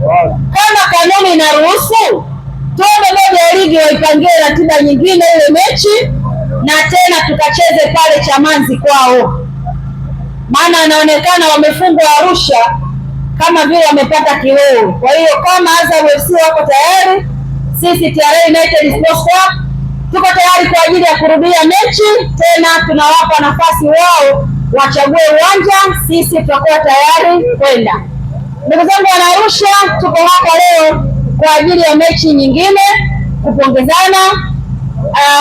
Kama kanuni inaruhusu, tuombe bodi ya ligi waipangie ratiba nyingine ile mechi, na tena tukacheze pale Chamazi kwao, maana inaonekana wamefungwa Arusha kama vile wamepata kiwewe. Kwa hiyo kama Azam FC wako tayari, sisi TRA United Sports Club tuko tayari kwa ajili ya kurudia mechi tena. Tunawapa nafasi wao wachague uwanja, sisi tutakuwa tayari kwenda. Ndugu zangu wana Arusha, tuko hapa leo kwa ajili ya mechi nyingine, kupongezana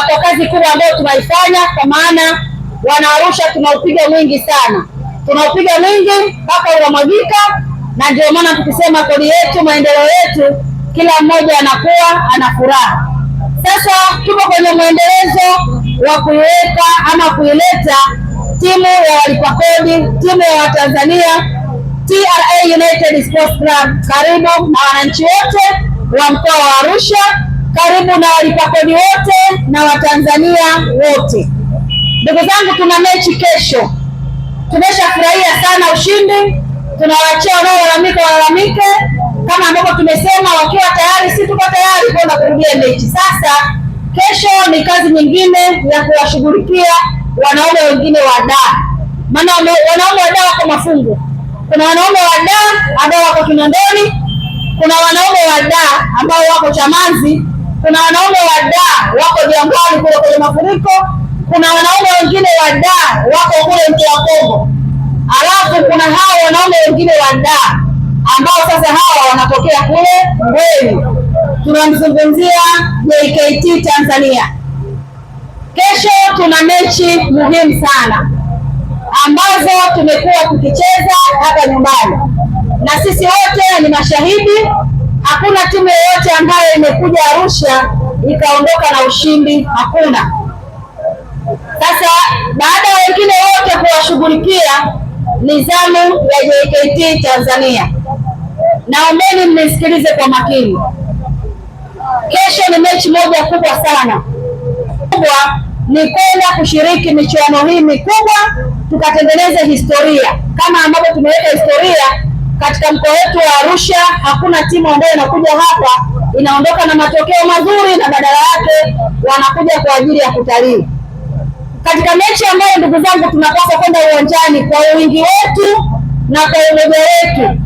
kwa kazi kubwa ambayo tunaifanya, kwa maana wana Arusha tunaupiga mwingi sana, tunaupiga mwingi mpaka unamwagika, na ndio maana tukisema kodi yetu maendeleo yetu, kila mmoja anakuwa ana furaha. Sasa tuko kwenye mwendelezo wa kuiweka ama kuileta timu ya walipa kodi, timu ya Watanzania, TRA United Sports Club. Karibu na wananchi wote wa mkoa wa Arusha, karibu na walipa kodi wote na Watanzania wote. Ndugu zangu, tuna mechi kesho. Tumeshafurahia sana ushindi, tunawaachia wanaolalamika walalamike, kama ambavyo tumesema wakiwa tayari, sisi tuko tayari kwenda kurudia mechi. Sasa kesho ni kazi nyingine ya kuwashughulikia wanaume wengine wa daa, maana wanaume wa daa wako mafungu. Kuna wanaume wa daa ambao wako Kinondoni, kuna wanaume wa daa ambao wako Chamazi, kuna wanaume wa daa wako Jangwani kule kwenye mafuriko, kuna wanaume wengine wa daa wako kule Mtwara, alafu kuna hao wanaume wengine wa daa ambao sasa hawa wanatokea kule Mbweni. Tunamzungumzia JKT Tanzania. Kesho tuna mechi muhimu sana ambazo tumekuwa tukicheza hapa nyumbani, na sisi wote ni mashahidi. Hakuna timu yoyote ambayo imekuja Arusha ikaondoka na ushindi, hakuna. Sasa baada ya wengine wote kuwashughulikia, ni zamu ya JKT Tanzania. Naombeni mnisikilize kwa makini. Kesho ni mechi moja kubwa sana. Kubwa ni kwenda kushiriki michuano hii mikubwa, tukatengeneze historia kama ambavyo tumeweka historia katika mkoa wetu wa Arusha. Hakuna timu ambayo inakuja hapa inaondoka na matokeo mazuri na badala yake wanakuja kwa ajili ya kutalii. Katika mechi ambayo ndugu zangu tunapaswa kwenda uwanjani kwa wingi wetu na kwa umoja wetu,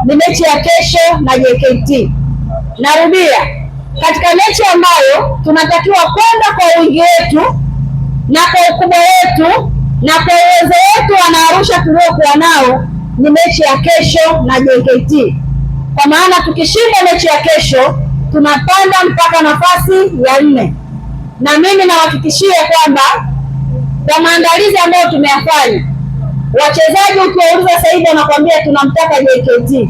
ni mechi ya kesho na JKT. Narudia, katika mechi ambayo tunatakiwa kwenda kwa wingi wetu na kwa ukubwa wetu na kwa uwezo wetu wana Arusha tuliokuwa nao, ni mechi ya kesho na JKT. Kwa maana tukishinda mechi ya kesho tunapanda mpaka nafasi ya 4, na mimi nawahakikishia kwamba kwa maandalizi ambayo tumeyafanya, wachezaji ukiwauliza sasa hivi wanakuambia tunamtaka JKT.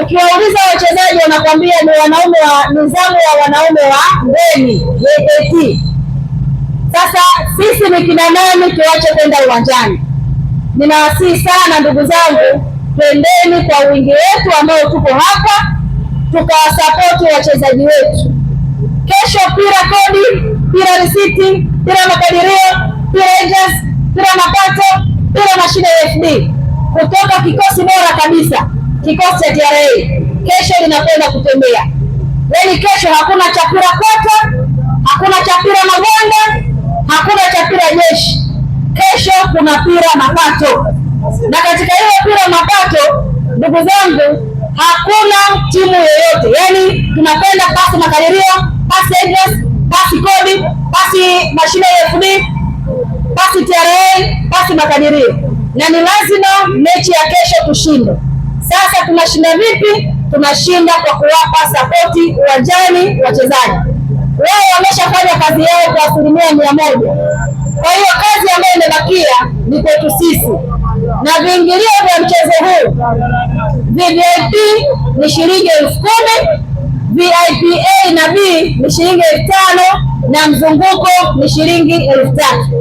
Ukiwauliza wachezaji wanakuambia ni wanaume wa nizamu ya wanaume wa Mbweni JKT. Sasa sisi ni kina nani tuache kwenda uwanjani? Ninawasihi sana ndugu zangu, twendeni kwa wingi wetu ambao tuko hapa, tukawasapoti wachezaji wetu. Kesho pira kodi, pira risiti, pira makadirio, pira agents, pira mapato, pira mashine FD, kutoka kikosi bora kabisa, kikosi cha TRA. Kesho linakwenda kutembea. Yaani kesho hakuna chapira kota, hakuna chapira magonda, hakuna chapira jeshi. Kesho kuna pira mapato. Na katika hiyo pira mapato, ndugu zangu, hakuna timu yoyote. Yaani tunapenda pasi makadirio, pasi agents, pasi kodi, pasi mashine FD, pasi TRA, pasi makadirio. Na ni lazima mechi ya kesho tushinde. Sasa tunashinda vipi? Tunashinda kwa kuwapa sapoti uwanjani wachezaji. Wao wameshafanya kazi yao kwa 100%. Kwa hiyo kazi ambayo imebakia ni kwetu sisi. Na viingilio vya mchezo huu, VIP ni shilingi 10,000, VIP A na B ni shilingi 5,000, na mzunguko ni shilingi 3,000.